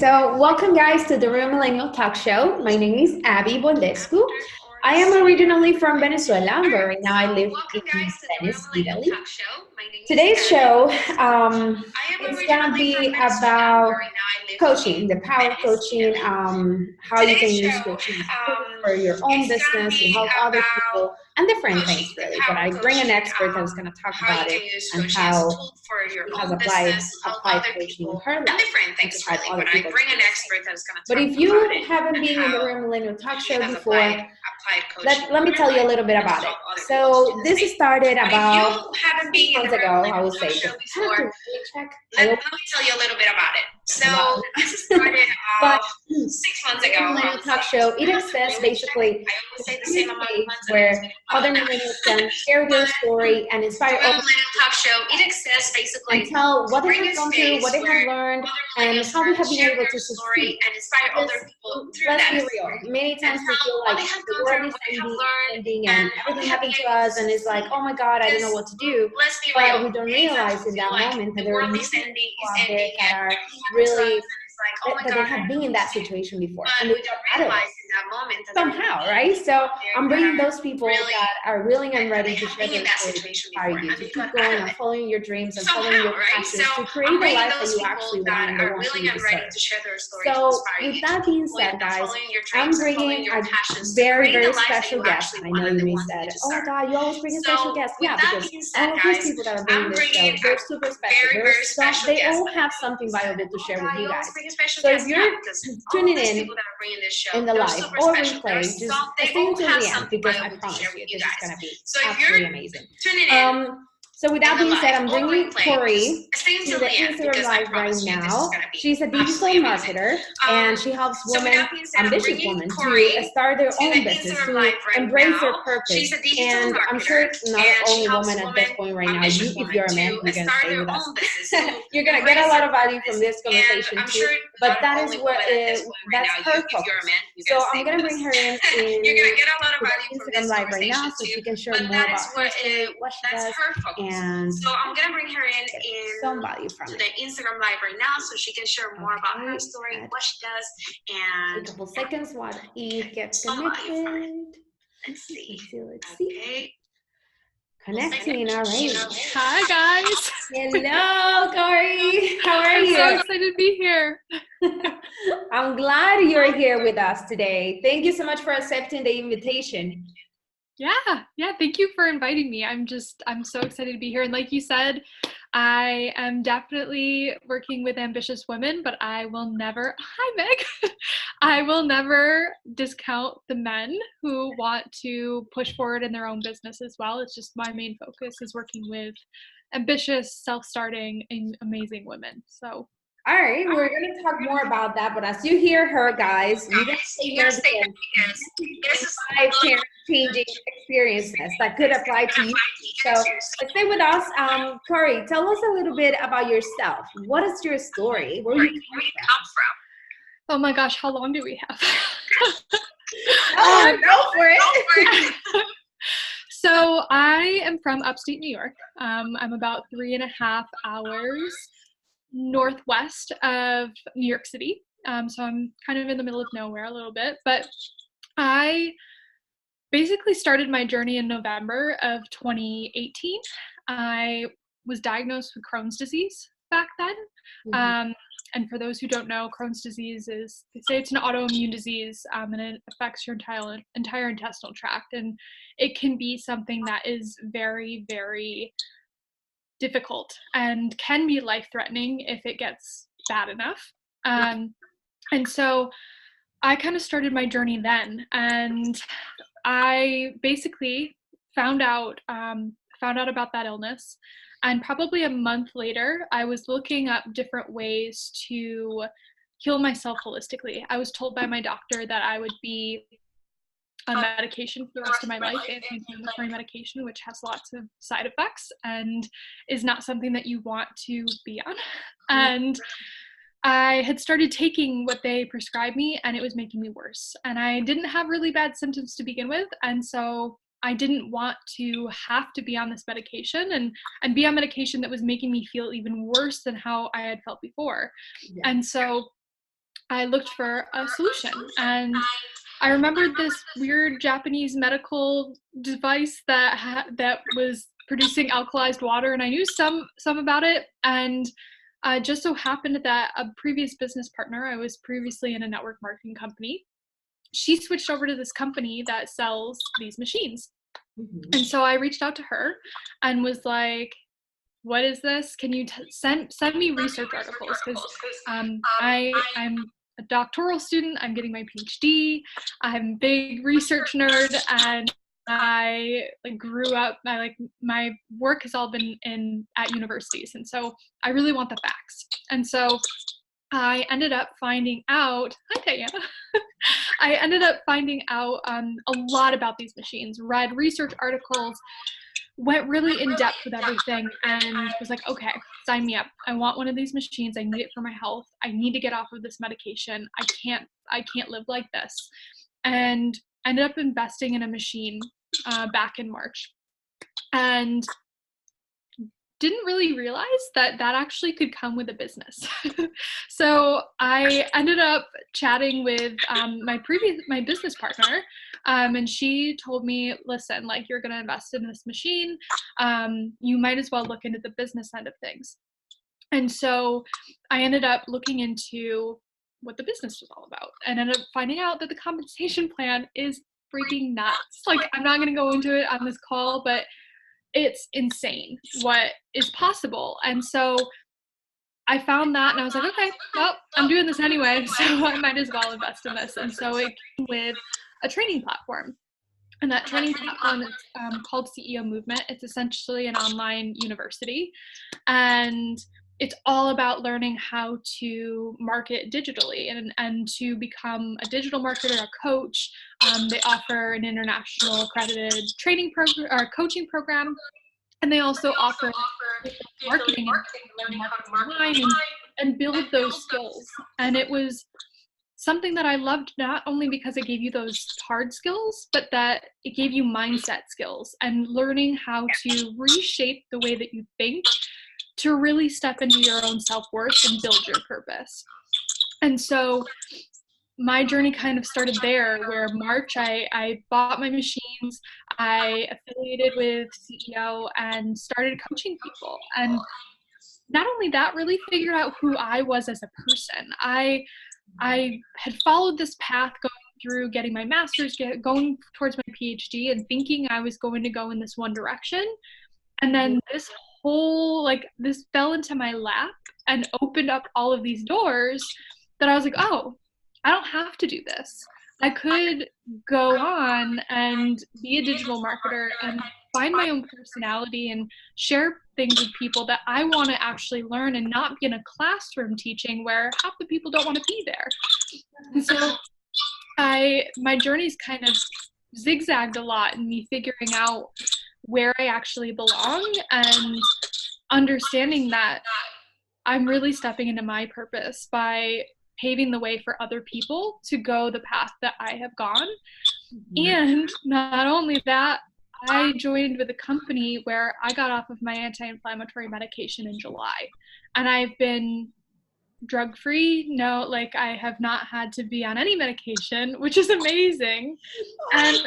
So welcome guys to the Real Millennial Talk Show. My name is Abyy Boldescu. I am originally from Venezuela, but right now I live in Venice, Italy. Today's show is gonna be about coaching, the power of coaching, how you can use coaching for your own business, to help other people, and different things really. But I bring an expert that's gonna talk about it and how she has applied coaching in her life. But if you haven't been in the Real Millennial Talk Show before, let me tell you a little bit about it. So this started about 6 months ago, I would say. Let me tell you a little bit about it. So this started about 6 months ago. Millennial Talk Show. It exists basically where other millennials can share their story and inspire Real Millennial Talk Show. It exists basically and tell what they have gone through, what they have learned, and how they have been able to succeed. And inspire other people through Let's that. be real. Many times we feel like the world is ending and everything happened to us, and it's like, oh my God, I don't know what to do. But we don't realize in that moment that there are many people out there that are really that they have been in that situation before, and they got out of it somehow, right? So I'm bringing those people that are willing and ready to share their story to inspire you to keep going and following your dreams and following your passions to create a life that you actually want and the ones that you deserve. So with that being said, guys, I'm bringing a very, very special guest. I know you may say, oh my God, you always bring a special guest. Yeah, because all of these people that are bringing this show, they're super special. They all have something valuable to share with you guys. So if you're tuning in the live or replay, just stay until the end because I promise you this is going to be absolutely amazing. So with that being said, I'm bringing Corey to the Instagram Live right now. She's a digital marketer and she helps women, ambitious women, to start their own business, to embrace their purpose. And I'm sure not only women at this point right now, if you're a man, you're going to stay with us. You're going to get a lot of value from this conversation too. But that is that's her focus. So I'm going to bring her in Instagram Live right now so she can share more about her story, what she does. And so I'm gonna bring her in some value from the Instagram Live right now, so she can share more about her story, what she does, and a couple seconds while he gets connected. Let's see. Okay. Connecting, all right. Hi guys. Hello, Corey. How are you? I'm so excited to be here. I'm glad you're here with us today. Thank you so much for accepting the invitation. Yeah, thank you for inviting me. I'm so excited to be here. And like you said, I am definitely working with ambitious women, but I will never, hi Meg, I will never discount the men who want to push forward in their own business as well. It's just my main focus is working with ambitious, self-starting, and amazing women. So. All right, we're going to talk more about that, but as you hear her, guys, you got to stay here because this is 5 changing experiences that could apply to you. So stay with us. Corey, tell us a little bit about yourself. What is your story? Where you come from? Oh my gosh, how long do we have? Go for it. So I am from upstate New York. I'm about 3.5 hours northwest of New York City. So I'm kind of in the middle of nowhere a little bit, but I basically started my journey in November of 2018. I was diagnosed with Crohn's disease back then. And for those who don't know, Crohn's disease is, they say it's an autoimmune disease, and it affects your entire intestinal tract. And it can be something that is very, very difficult and can be life-threatening if it gets bad enough. And so I kind of started my journey then, and I basically found out about that illness. And probably a month later, I was looking up different ways to heal myself holistically. I was told by my doctor that I would be on medication for the rest of my life, anti-inflammatory medication, which has lots of side effects and is not something that you want to be on. And I had started taking what they prescribed me, and it was making me worse. And I didn't have really bad symptoms to begin with, and so I didn't want to have to be on this medication and be on medication that was making me feel even worse than how I had felt before. And so I looked for a solution, and I remembered this weird Japanese medical device that was producing alkalized water, and I knew some about it. And just so happened that a previous business partner, I was previously in a network marketing company, she switched over to this company that sells these machines. Mm-hmm. And so I reached out to her and was like, what is this? Can you send me research articles? Because I'm a doctoral student. I'm getting my PhD. I'm a big research nerd, and I grew up. My work has all been at universities, and so I really want the facts. And so I ended up finding out. Hi, Diana. I ended up finding out a lot about these machines. Read research articles. Went really in depth with everything, and was like, okay, sign me up. I want one of these machines. I need it for my health. I need to get off of this medication. I can't live like this. And ended up investing in a machine back in March, and didn't really realize that actually could come with a business. So I ended up chatting with my business partner, and she told me, listen, like, you're going to invest in this machine. You might as well look into the business end of things. And so I ended up looking into what the business was all about, and ended up finding out that the compensation plan is freaking nuts. Like, I'm not going to go into it on this call, but it's insane what is possible. And so I found that, and I was like, okay, well, I'm doing this anyway, so I might as well invest in this. And so it came with a training platform. And that training platform is called CEO Movement. It's essentially an online university. And it's all about learning how to market digitally and to become a digital marketer, a coach. They offer an international accredited training program or coaching program. And they also offer marketing and marketing online and build those skills. And it was something that I loved, not only because it gave you those hard skills, but that it gave you mindset skills and learning how to reshape the way that you think to really step into your own self-worth and build your purpose. And so my journey kind of started there, where March, I bought my machines, I affiliated with CEO and started coaching people. And not only that, really figured out who I was as a person. I had followed this path going through getting my master's, going towards my PhD, and thinking I was going to go in this one direction. And then this fell into my lap and opened up all of these doors that I was like, oh, I don't have to do this. I could go on and be a digital marketer and find my own personality and share things with people that I want to actually learn, and not be in a classroom teaching where half the people don't want to be there. And so my journey's kind of zigzagged a lot in me figuring out where I actually belong and understanding that I'm really stepping into my purpose by paving the way for other people to go the path that I have gone. Mm-hmm. And not only that, I joined with a company where I got off of my anti-inflammatory medication in July, and I've been drug-free. No, like, I have not had to be on any medication, which is amazing. And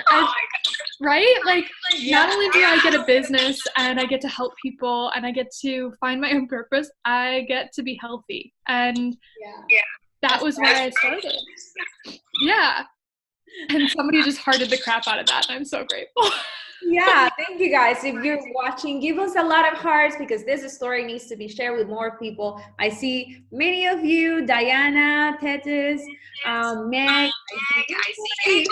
right? Like, not only do I get a business and I get to help people and I get to find my own purpose, I get to be healthy. And that was where I started. Yeah. And somebody just hearted the crap out of that, and I'm so grateful. Yeah, thank you guys. If you're watching, give us a lot of hearts, because this story needs to be shared with more people. I see many of you, Diana, Tetis, Meg, I see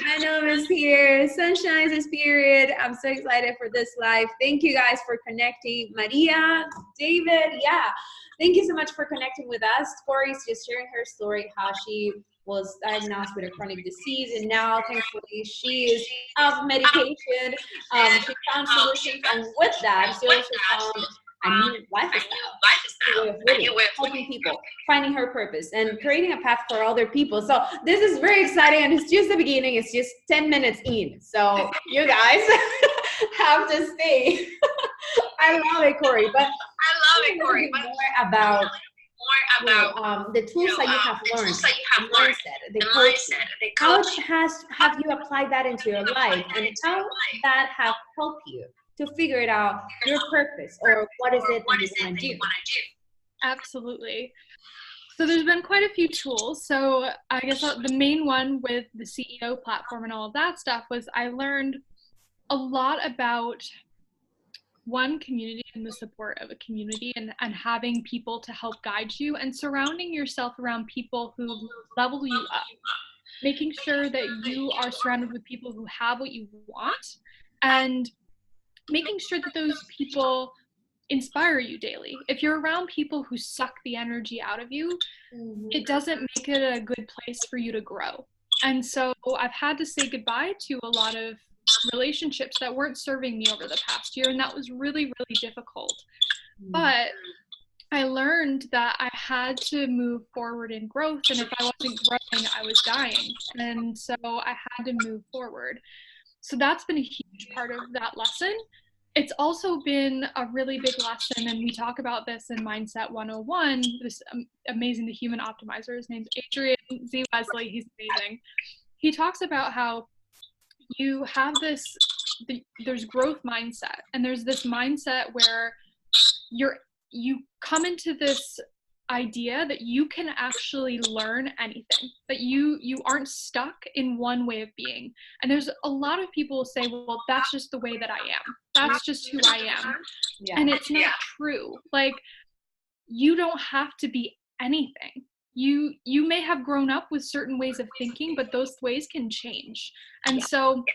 Venom is here, Sunshine's a spirit. I'm so excited for this live. Thank you guys for connecting. Maria, David, thank you so much for connecting with us. Corey's just sharing her story, how she was diagnosed with a chronic disease, and now thankfully she is off medication. She found solutions, and with that, she also found a new lifestyle, a new way of helping people, finding her purpose, and creating a path for other people. So this is very exciting, and it's just the beginning. It's just 10 minutes in, so you guys have to stay. I love it, Corey. But more the tools that you have learned, the mindset, the coaching. How have you applied that into your life, and how that have helped you to figure it out your purpose, or what is it that you want to do? Absolutely. So there's been quite a few tools. So I guess the main one with the CEO platform and all of that stuff was I learned a lot about one, community and the support of a community, and having people to help guide you, and surrounding yourself around people who level you up, making sure that you are surrounded with people who have what you want, and making sure that those people inspire you daily. If you're around people who suck the energy out of you, it doesn't make it a good place for you to grow. And so I've had to say goodbye to a lot of relationships that weren't serving me over the past year, and that was really, really difficult. But I learned that I had to move forward in growth, and if I wasn't growing, I was dying. And so I had to move forward. So that's been a huge part of that lesson. It's also been a really big lesson, and we talk about this in Mindset 101, this amazing, the human optimizer. His name's Adrian Z. Wesley. He's amazing. He talks about how you have there's growth mindset, and there's this mindset where you come into this idea that you can actually learn anything, that you aren't stuck in one way of being. And there's a lot of people who say, well, that's just the way that I am. That's just who I am. Yeah. And it's not true. Like, you don't have to be anything. You may have grown up with certain ways of thinking, but those ways can change. And so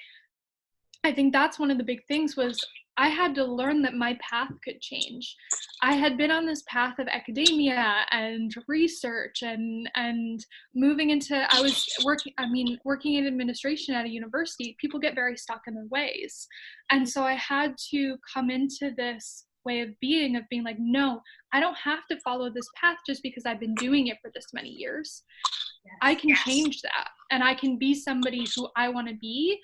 I think that's one of the big things was I had to learn that my path could change. I had been on this path of academia and research and moving into, working in administration at a university. People get very stuck in their ways. And so I had to come into this way of being like, no, I don't have to follow this path just because I've been doing it for this many years. I can change that, and I can be somebody who I want to be,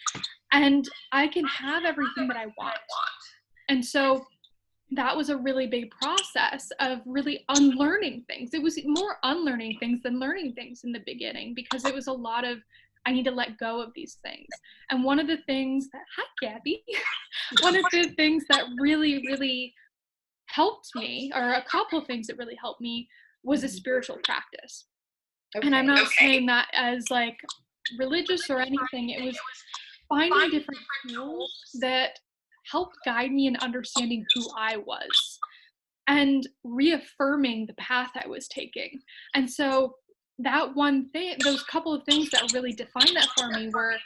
and I can have everything that I want. And so that was a really big process of really unlearning things. It was more unlearning things than learning things in the beginning, because it was a lot of, I need to let go of these things. And one of the things that, hi Gabby, one of the things that really, really helped me, or a couple of things that really helped me, was a spiritual practice. Okay. And I'm not saying that as like religious or anything. It was finding different tools that helped guide me in understanding who I was and reaffirming the path I was taking. And so that one thing, those couple of things that really defined that for me were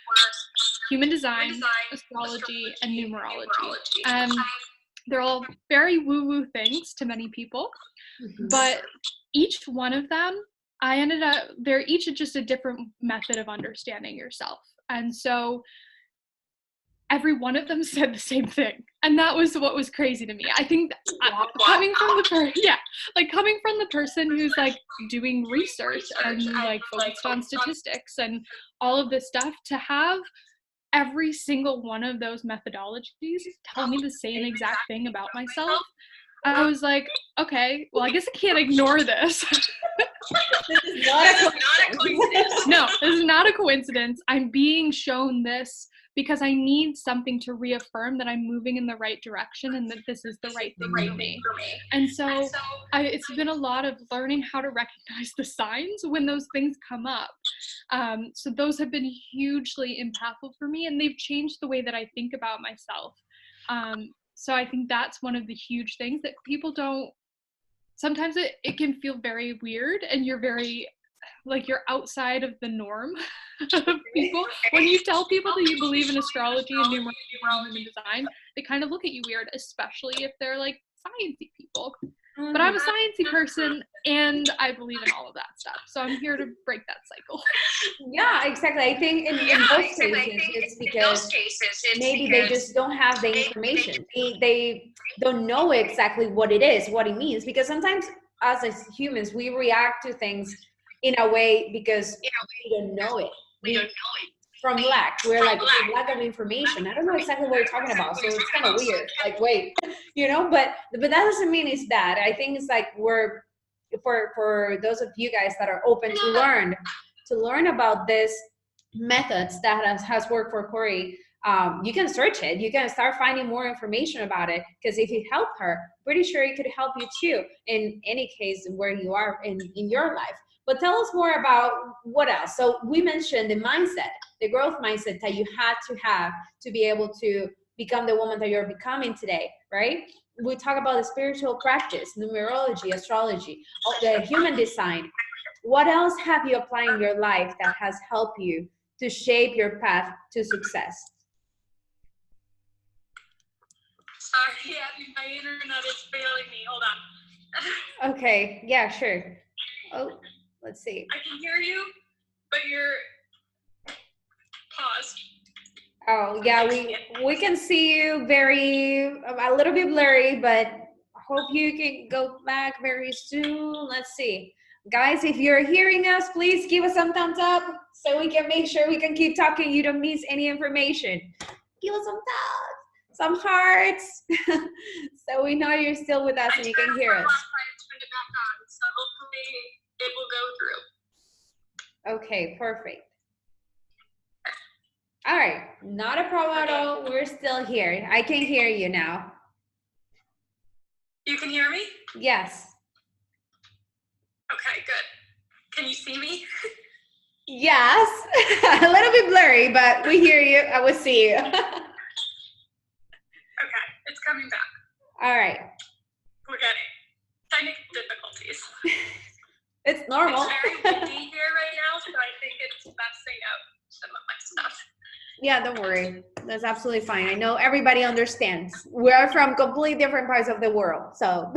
human design, astrology, and numerology. They're all very woo-woo things to many people, but each one of them, they're each just a different method of understanding yourself. And so every one of them said the same thing. And that was what was crazy to me. I think coming from the person who's like doing research and like focused on statistics and all of this stuff, to have every single one of those methodologies tell me the same exact thing about myself, I was like, okay, well, I guess I can't ignore this. This is not a coincidence. No, this is not a coincidence. I'm being shown this because I need something to reaffirm that I'm moving in the right direction and that this is the right thing for me. And so it's been a lot of learning how to recognize the signs when those things come up. So those have been hugely impactful for me, and they've changed the way that I think about myself. So I think that's one of the huge things that people don't, sometimes it can feel very weird, and you're very, like, you're outside of the norm of people. When you tell people that you believe in astrology and numerology and human design, they kind of look at you weird, especially if they're like sciencey people. But I'm a sciencey person, and I believe in all of that stuff. So I'm here to break that cycle. Yeah, exactly. I think in those cases, it's because maybe they just don't have the information. They don't know exactly what it is, what it means. Because sometimes us as humans, we react to things in a way because we don't know it. From lack. We're like, lack of information. I don't know exactly what you're talking about. So it's kind of weird. Like, wait, but that doesn't mean it's bad. I think it's like for those of you guys that are open to learn about this methods that has worked for Corey, you can search it. You can start finding more information about it, because if it helped her, pretty sure it could help you too in any case where you are in your life. But tell us more about what else. So we mentioned the mindset, the growth mindset that you had to have to be able to become the woman that you're becoming today, right? We talk about the spiritual practice, numerology, astrology, the human design. What else have you applied in your life that has helped you to shape your path to success? Sorry, Abyy, my internet is failing me. Hold on. Okay, yeah, sure. Oh, let's see. I can hear you, but you're paused. Oh, yeah, we can see you a little bit blurry, but I hope you can go back very soon. Let's see. Guys, if you're hearing us, please give us some thumbs up so we can make sure we can keep talking. You don't miss any information. Give us some thumbs, some hearts, so we know you're still with us and you can hear us. I turned it back on, so hopefully it will go through. Okay, perfect. All right, not a problem at all. We're still here. I can hear you now. You can hear me? Yes. Okay, good. Can you see me? Yes. A little bit blurry, but we hear you. I will see you. Okay, it's coming back. All right. We're getting technical difficulties. It's normal. It's very windy here right now, so I think it's messing up some of my stuff. Yeah, don't worry. That's absolutely fine. I know everybody understands. We're from completely different parts of the world, so.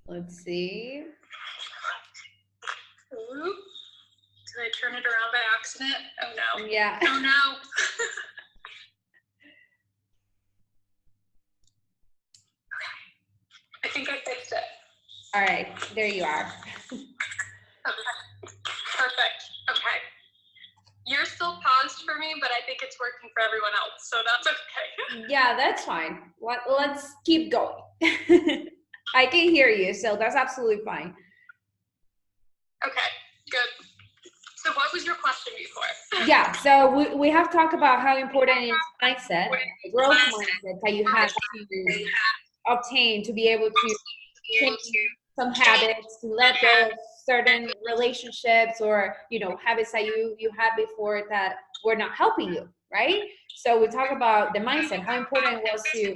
Let's see. Did I turn it around by accident? Oh no. Yeah. Oh no. I think I fixed it. All right, there you are. Okay. Perfect. Okay. You're still paused for me, but I think it's working for everyone else, so that's okay. Yeah, that's fine. Let's keep going. I can hear you, so that's absolutely fine. Okay, good. So what was your question before? Yeah, so we have talked about how important is mindset, the growth mindset that you have to obtain to be able to change some habits, to let go of certain relationships or, you know, habits that you had before that were not helping you, right? So we talk about the mindset, how important it was to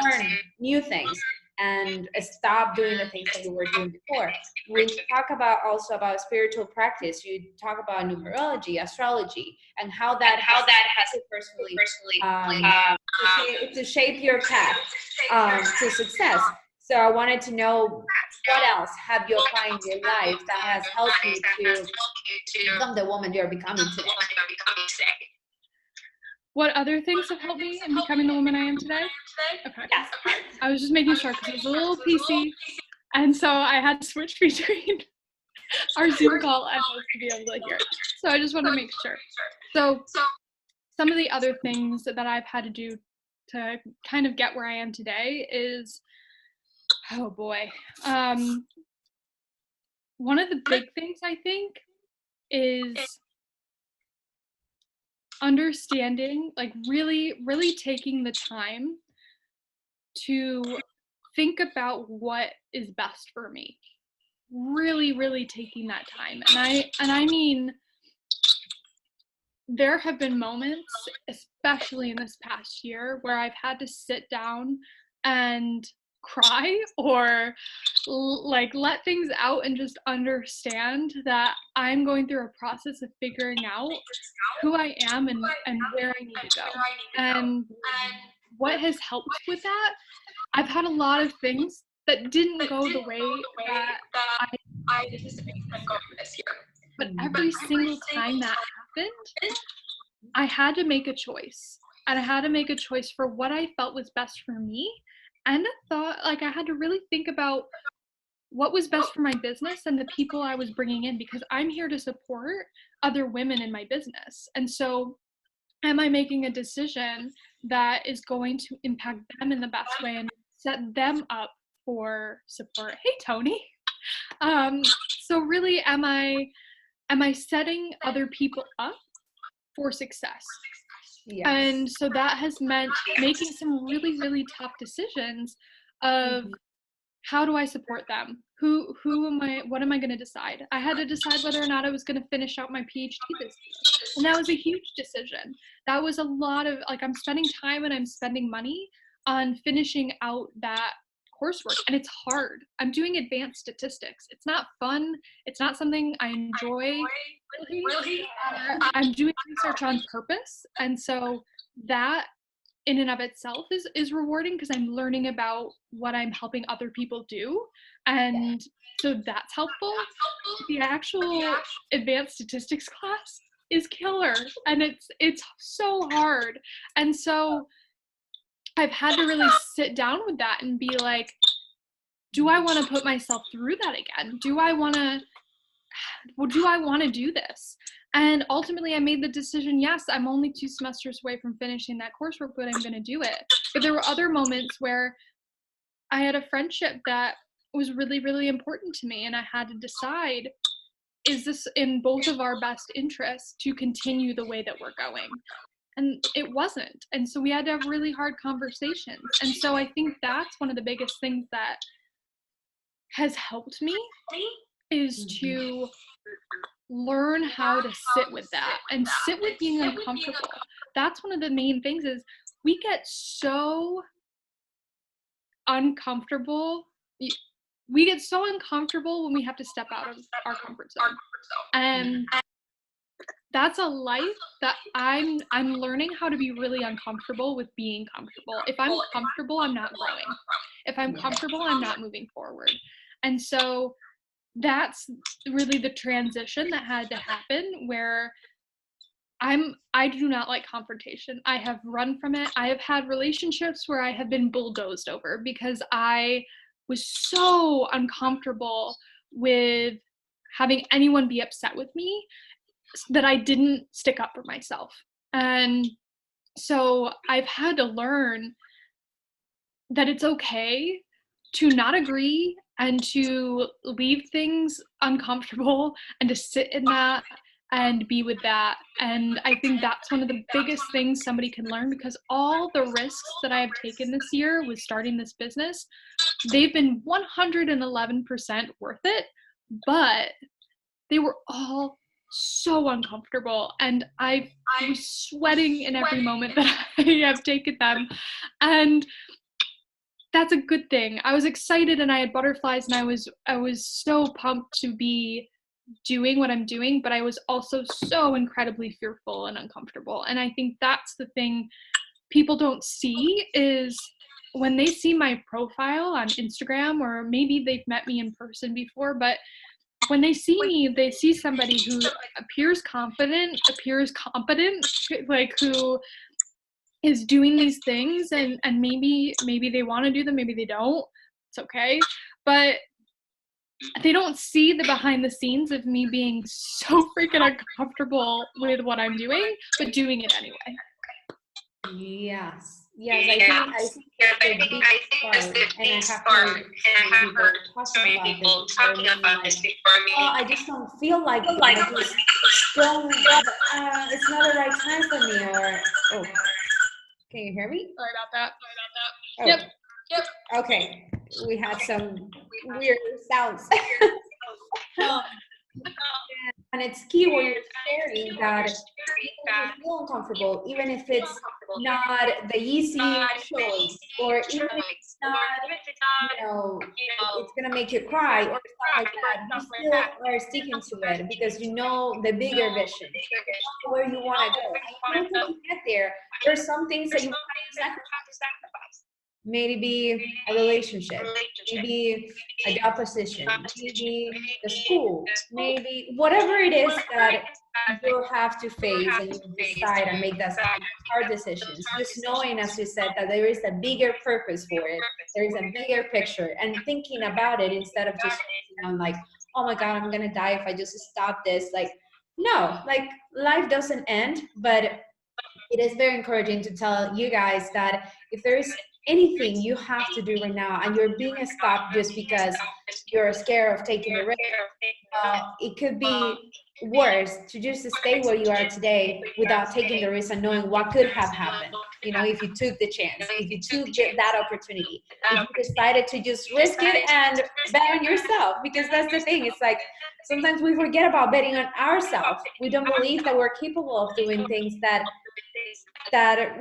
learn new things and stop doing the things that you were doing before. We talk about also about spiritual practice. You talk about numerology, astrology, and how that has to personally to shape your path to success. So I wanted to know, what else have you applied in your life that has helped you to become the woman you're becoming today? What other things have helped me in becoming the woman I am today? Okay. Yes. I was just making sure because it was a little PC, and so I had to switch between our Zoom call and us to be able to hear. So I just want to make sure. So some of the other things that I've had to do to kind of get where I am today is, oh boy, one of the big things I think is understanding, like really taking the time to think about what is best for me. Really taking that time. And I mean, there have been moments, especially in this past year, where I've had to sit down and cry or like let things out and just understand that I'm going through a process of figuring out who I am and where I need to go. And what has helped with that, I've had a lot of things that didn't go the way that I anticipated them going this year. But every single time that happened, I had to make a choice. And I had to make a choice for what I felt was best for me. And I thought, like, I had to really think about what was best for my business and the people I was bringing in, because I'm here to support other women in my business. And so am I making a decision that is going to impact them in the best way and set them up for support? Hey, Tony. So really, am I setting other people up for success? Yes. And so that has meant making some really, really tough decisions of how do I support them? Who am I? What am I going to decide? I had to decide whether or not I was going to finish out my PhD this year. And that was a huge decision. That was a lot of, like, I'm spending time and I'm spending money on finishing out that coursework. And it's hard. I'm doing advanced statistics. It's not fun. It's not something I enjoy. Really. I'm doing research on purpose. And so that in and of itself is rewarding, because I'm learning about what I'm helping other people do. And so that's helpful. The actual advanced statistics class is killer, and it's so hard. And so I've had to really sit down with that and be like, do I want to put myself through that again? Do I want to do this? And ultimately I made the decision, yes, I'm only 2 semesters away from finishing that coursework, but I'm going to do it. But there were other moments where I had a friendship that was really, really important to me, and I had to decide, is this in both of our best interests to continue the way that we're going? And it wasn't. And so we had to have really hard conversations. And so I think that's one of the biggest things that has helped me, is to learn how to sit with that and sit with being uncomfortable. That's one of the main things, is we get so uncomfortable. We get so uncomfortable when we have to step out of our comfort zone. And that's a life that I'm learning how to be really uncomfortable with being comfortable. If I'm comfortable, I'm not growing. If I'm comfortable, I'm not moving forward. And so that's really the transition that had to happen, where I do not like confrontation. I have run from it. I have had relationships where I have been bulldozed over because I was so uncomfortable with having anyone be upset with me that I didn't stick up for myself. And so I've had to learn that it's okay to not agree and to leave things uncomfortable and to sit in that and be with that. And I think that's one of the biggest things somebody can learn, because all the risks that I have taken this year with starting this business, they've been 111% worth it, but they were all so uncomfortable, and I was sweating in every moment that I have taken them. And that's a good thing. I was excited and I had butterflies, and I was so pumped to be doing what I'm doing, but I was also so incredibly fearful and uncomfortable. And I think that's the thing people don't see, is when they see my profile on Instagram, or maybe they've met me in person before, but when they see me, they see somebody who appears confident, appears competent, like who is doing these things, and maybe they want to do them, maybe they don't. It's okay. But they don't see the behind the scenes of me being so freaking uncomfortable with what I'm doing, but doing it anyway. Yes, I think it's a big part, and I have heard so many people talking about this before me. I just don't feel like it. I just don't, it's not the right time for me, or, oh, can you hear me? Sorry about that. Oh. Yep. Okay, we had some weird sounds. And it's key when you're sharing that people feel uncomfortable, even if it's not the easy choice, or even if it's not, it's gonna make you cry or stuff like that. You still are sticking to it because you know the bigger vision, where you want to go. And until you get there, there's some things that you have to sacrifice. maybe a relationship, maybe a job position, maybe the school, maybe whatever it is that you'll have to face and you decide and make those hard decisions. Just knowing, as you said, that there is a bigger purpose for it, there is a bigger picture, and thinking about it instead of just on like, oh my God, I'm gonna die if I just stop this. Like, no, like life doesn't end, but it is very encouraging to tell you guys that if there is anything you have to do right now and you're being stopped just because you're scared of taking the risk, it could be worse to just stay where you are today without taking the risk and knowing what could have happened. You know, if you took the chance, if you took that opportunity, if you decided to just risk it and bet on yourself, because that's the thing. It's like sometimes we forget about betting on ourselves. We don't believe that we're capable of doing things that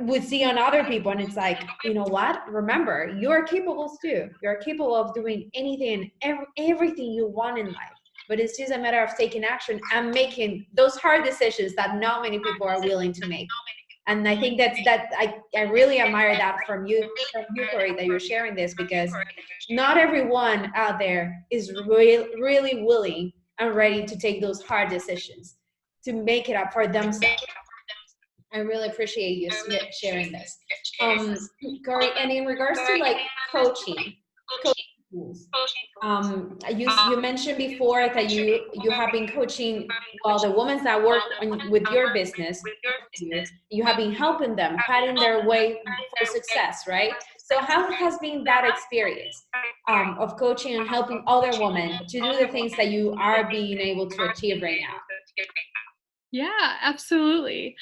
we see on other people, and it's like, you know what, remember, you're capable too. You're capable of doing anything, everything you want in life, but it's just a matter of taking action and making those hard decisions that not many people are willing to make. And I think that I really admire that from you, Corey, that you're sharing this, because not everyone out there is really willing and ready to take those hard decisions to make it up for themselves. I really appreciate you sharing this. Corey, and in regards to like coaching tools, you mentioned before that you have been coaching, well, the women that work with your business, you have been helping them, paving their way for success, right? So how has been that experience of coaching and helping other women to do the things that you are being able to achieve right now? Yeah, absolutely.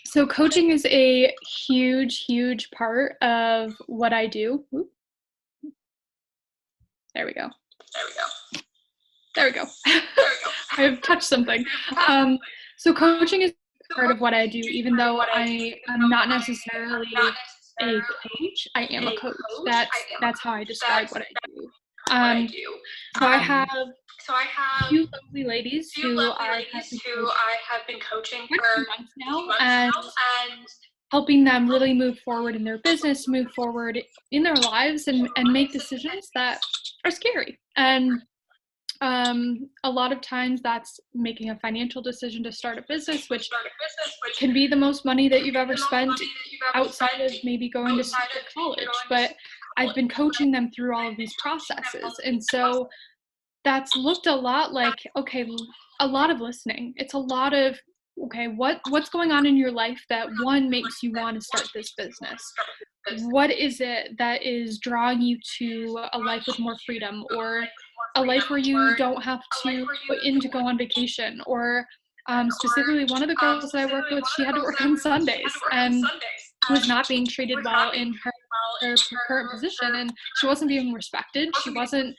So coaching is a huge part of what I do. Ooh. There we go. I've touched something. So coaching is part of what I do, even though I am not necessarily a coach. I am a coach. That's how I describe what I do. So I have two lovely ladies who I have been coaching for months now, and helping them really move forward in their business, move forward in their lives, and make decisions that are scary. And a lot of times that's making a financial decision to start a business, which can be the most money that you've ever spent outside of maybe going to college. But I've been coaching them through all of these processes. And so that's looked a lot like, okay, a lot of listening. It's a lot of, okay, what's going on in your life that one makes you want to start this business? What is it that is drawing you to a life with more freedom, or a life where you don't have to put in to go on vacation? Or specifically, one of the girls that I worked with, she had to work on Sundays and was not being treated well in her current position, and she wasn't being respected. She wasn't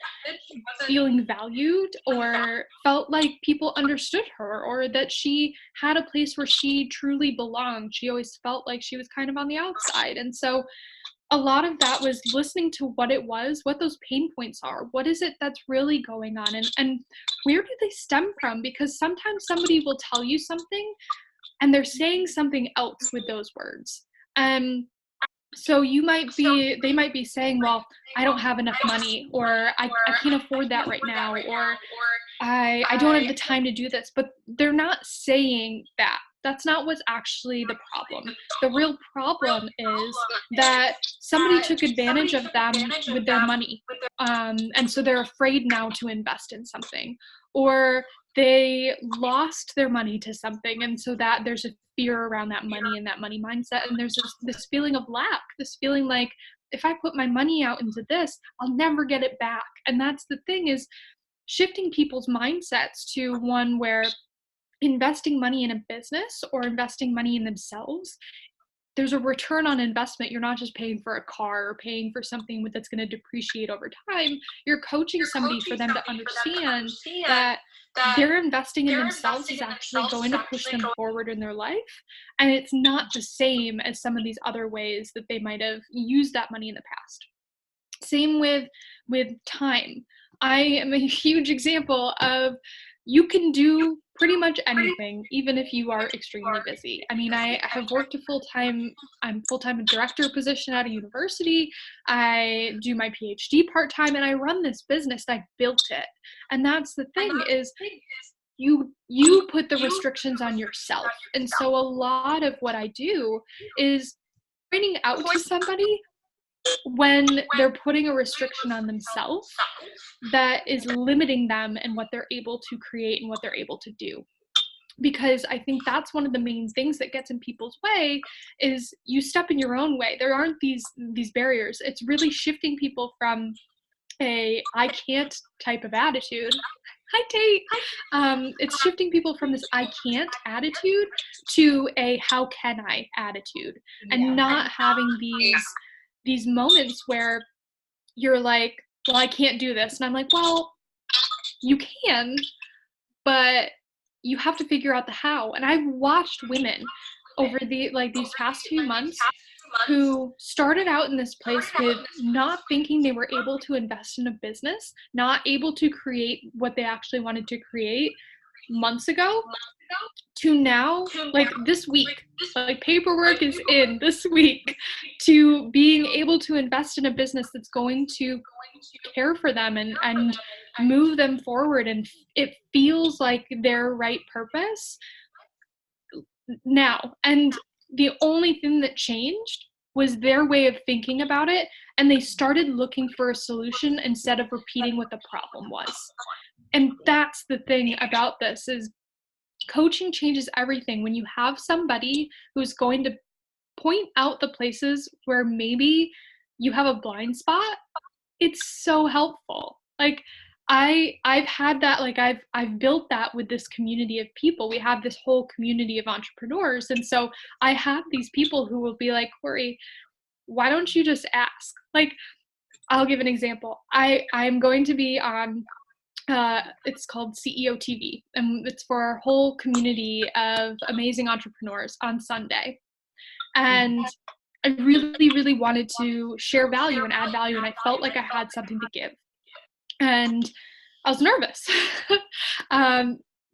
feeling valued or felt like people understood her, or that she had a place where she truly belonged. She always felt like she was kind of on the outside. And so a lot of that was listening to what it was, what those pain points are, what is it that's really going on, and where do they stem from? Because sometimes somebody will tell you something and they're saying something else with those words. So they might be saying, well, I don't have enough money, or I can't afford that right now, or I don't have the time to do this. But they're not saying that. That's not what's actually the problem. The real problem is that somebody took advantage of them with their money. And so they're afraid now to invest in something, or they lost their money to something. And so that there's a fear around that money and that money mindset. And there's this feeling of lack, this feeling like, if I put my money out into this, I'll never get it back. And that's the thing, is shifting people's mindsets to one where investing money in a business or investing money in themselves, there's a return on investment. You're not just paying for a car or paying for something that's going to depreciate over time. You're coaching somebody for them to understand that they're investing in themselves is actually going to push them forward in their life. And it's not the same as some of these other ways that they might have used that money in the past. Same with time. I am a huge example of you can do pretty much anything, even if you are extremely busy. I mean, I have worked I'm full-time director position at a university. I do my PhD part-time, and I run this business. I built it. And that's the thing is you put the restrictions on yourself. And so a lot of what I do is pointing out to somebody when they're putting a restriction on themselves that is limiting them and what they're able to create and what they're able to do. Because I think that's one of the main things that gets in people's way is you step in your own way. There aren't these barriers. It's really shifting people from a I can't type of attitude. Hi, Tate. It's shifting people from this I can't attitude to a how can I attitude, and not having these moments where you're like, well, I can't do this. And I'm like, well, you can, but you have to figure out the how. And I've watched women over these past few months who started out in this place with not thinking they were able to invest in a business, not able to create what they actually wanted to create months ago, to now, like this week, like paperwork is in this week, to being able to invest in a business that's going to care for them and move them forward. And it feels like their right purpose now. And the only thing that changed was their way of thinking about it. And they started looking for a solution instead of repeating what the problem was. And that's the thing about this is coaching changes everything. When you have somebody who's going to point out the places where maybe you have a blind spot, it's so helpful. Like I've had that, like I've built that with this community of people. We have this whole community of entrepreneurs. And so I have these people who will be like, Corey, why don't you just ask? Like, I'll give an example. I'm going to be on it's called CEO TV, and it's for our whole community of amazing entrepreneurs on Sunday. And I really, really wanted to share value and add value, and I felt like I had something to give. And I was nervous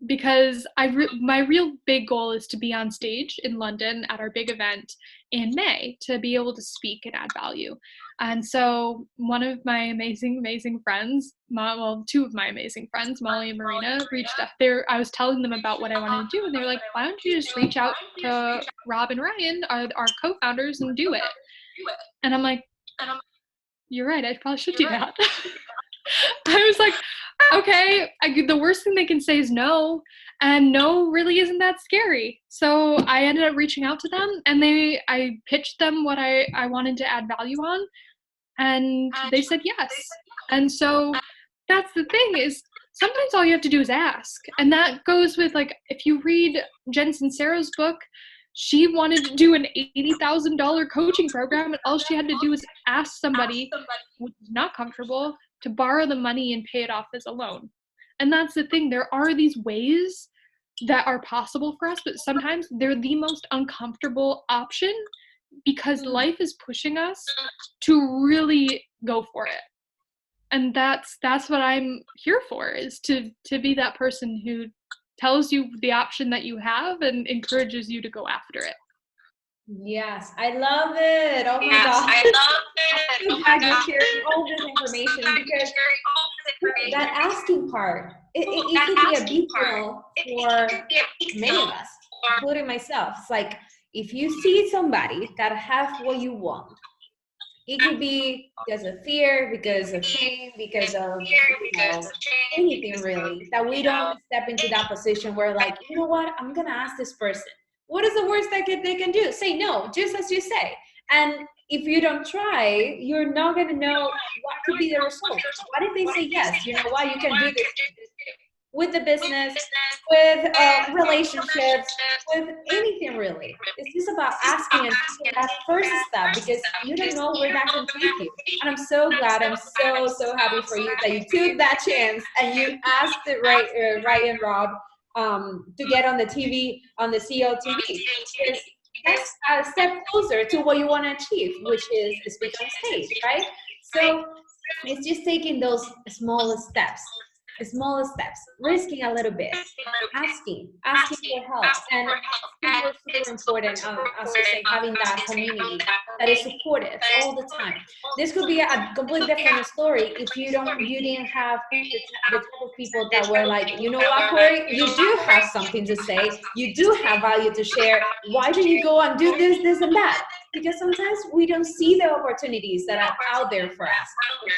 because my real big goal is to be on stage in London at our big event in May, to be able to speak and add value. And so one of my amazing friends, two of my amazing friends, Molly and Marina, reached out there. I was telling them about what I wanted to do, and they were like, why don't you just reach out to Rob and Ryan, our co-founders, and do it? And I'm like, you're right, I probably should do that. I was like, okay, the worst thing they can say is no, and no really isn't that scary. So I ended up reaching out to them, and I pitched them what I wanted to add value on, and they said yes. And so that's the thing is sometimes all you have to do is ask. And that goes with, like, if you read Jen Sincero's book, she wanted to do an $80,000 coaching program, and all she had to do was ask somebody who's not comfortable to borrow the money and pay it off as a loan. And that's the thing. There are these ways that are possible for us, but sometimes they're the most uncomfortable option because life is pushing us to really go for it. And that's what I'm here for, is to be that person who tells you the option that you have and encourages you to go after it. Yes, I love it. Oh my God. I love it. I'm glad you're sharing all this information, because that asking part, it could be a big deal for many of us, including myself. It's like, if you see somebody that has what you want, it could be because of fear, because of shame, because of anything really, that we don't step into that position where, like, you know what, I'm going to ask this person. What is the worst that they can do? Say no, just as you say. And if you don't try, you're not going to know what could be the result. What if they say yes? You know what, you can do this with the business, with relationships, with anything really. It's just about asking and taking that first step, because you don't know where that can take you. And I'm so glad, I'm so happy for you that you took that chance and you asked Ryan Rob to get on the TV, on the CEO TV. Because that's a step closer to what you want to achieve, which is speak on stage, right? So it's just taking those small steps. small steps, risking a little bit, asking for help, and super important, as I say, having that community that is supportive all the time. This could be a completely different story if you didn't have the type of people that were like, you know what, Corey, you do have something to say, you do have value to share. Why don't you go and do this, and that? Because sometimes we don't see the opportunities that are out there for us.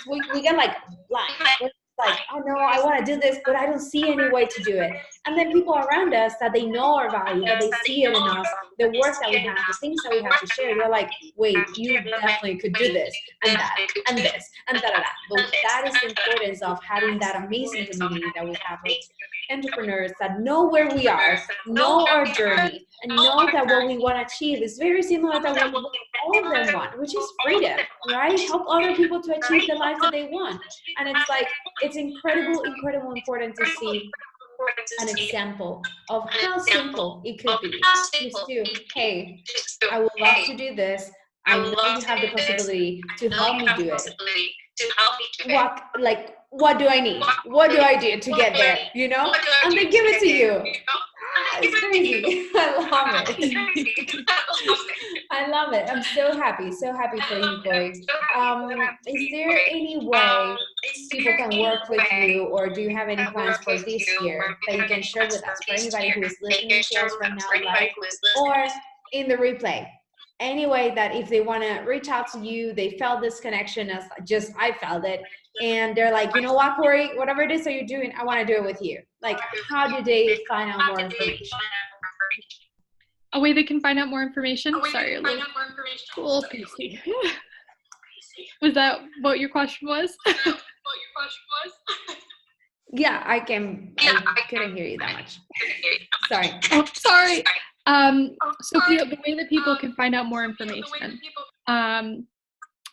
So we get like blind. We're like, oh no, I want to do this, but I don't see any way to do it. And then people around us that they know our value, that they see it in us, the work that we have, the things that we have to share, they're like, wait, you definitely could do this, and that, and this, and da. But that is the importance of having that amazing community that we have with entrepreneurs that know where we are, know our journey, and know that what we want to achieve is very similar to what all of them want, which is freedom, right? Help other people to achieve the life that they want. And it's like, it's incredible important to see an example of how simple it could be. Just to, hey, I would love to do this. I know you have the possibility to help me do it. What do I need? What do I do to get there? You know? And they give it to you. It's crazy. I love it. I love it. I'm so happy for you, Corey. Is there any way people can work with you, or do you have any plans for this year that you can share with us, for anybody who is listening to us right now live or in the replay? Any way that if they want to reach out to you, they felt this connection as just I felt it, and they're like, you know what, Corey, whatever it is that you're doing, I want to do it with you. Like, how do they find out more information? A way they can find out more information? Sorry, a little PC. Was that what your question was? Yeah, I couldn't hear you that much. Sorry. Oh, sorry. So the way that people can find out more information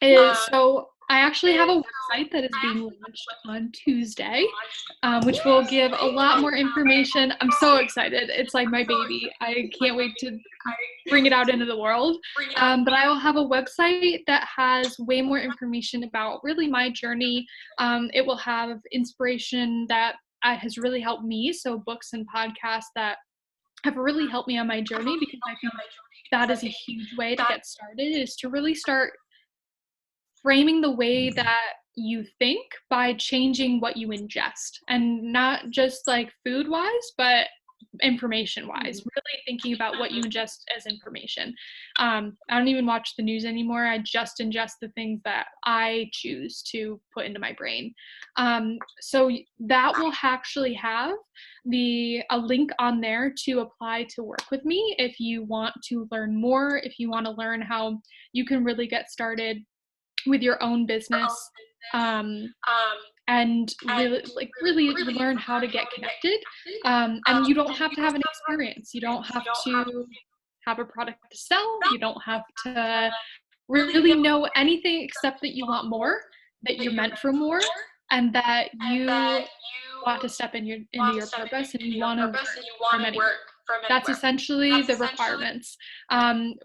is, so I actually have a website that is being launched on Tuesday, which will give a lot more information. I'm so excited. It's like my baby. I can't wait to bring it out into the world. But I will have a website that has way more information about really my journey. It will have inspiration that has really helped me. So books and podcasts that have really helped me on my journey, because I think that is a huge way to get started, is to really start framing the way that you think by changing what you ingest, and not just like food wise, but information wise, really thinking about what you ingest as information. I don't even watch the news anymore. I just ingest the things that I choose to put into my brain. So that will actually have a link on there to apply to work with me if you want to learn more, if you want to learn how you can really get started with your own business, and really learn how to get connected. And you don't have to have an experience. You don't have to have a product to sell. You don't have to really know anything except that you want more, that you're meant for more, and that you want to step into your purpose, and you want to work from anywhere. That's essentially the requirements.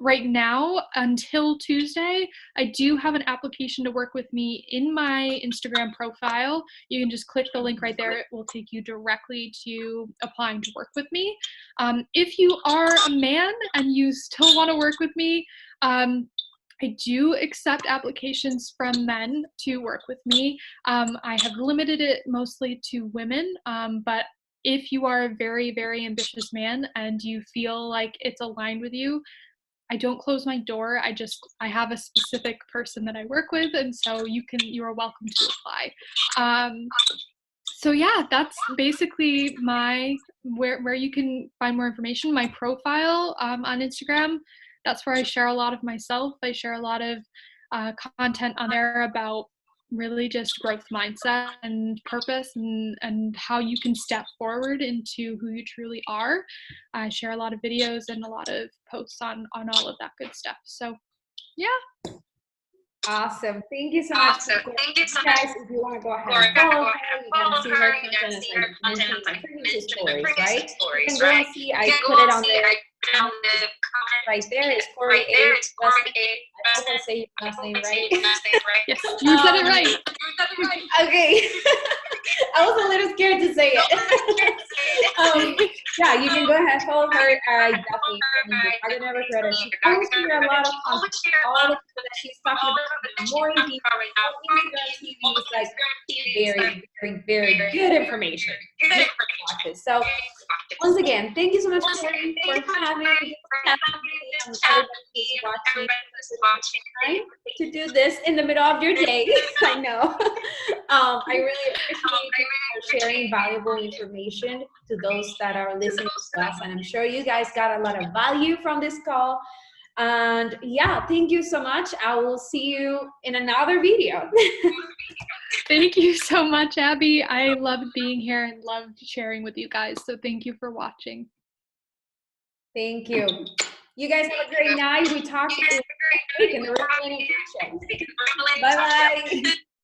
Right now, until Tuesday, I do have an application to work with me in my Instagram profile. You can just click the link right there. It will take you directly to applying to work with me. If you are a man and you still want to work with me, I do accept applications from men to work with me. I have limited it mostly to women, but if you are a very, very ambitious man and you feel like it's aligned with you, I don't close my door. I have a specific person that I work with, and so you are welcome to apply. So yeah, that's basically where you can find more information. My profile on Instagram, that's where I share a lot of myself. I share a lot of content on there about really just growth mindset and purpose, and how you can step forward into who you truly are. I share a lot of videos and a lot of posts on all of that good stuff. So yeah. Awesome. Thank you so much. Guys, if you want to go ahead and follow her, you can see her content as I mentioned in my previous stories, right? You can go and see, I put it on there. Right there is Corey A. I hope I say your last name right. Yes, you said it right. Okay. I was a little scared to say it. Yeah, you can go ahead, follow her. I definitely I never regret it. She always shares a lot of content. All the people that she's talking about, more in detail. Instagram TV is like very, very, very good information. So once again, thank you so much for having me. Watching to do this in the middle of your day. I know. I really appreciate you for sharing valuable information to those that are listening to us, and I'm sure you guys got a lot of value from this call. And yeah, thank you so much. I will see you in another video. Thank you so much, Abyy. I loved being here and loved sharing with you guys. So thank you for watching. Thank you. You guys have a great night. We talk in the Real Millennial Talk Show. Bye-bye.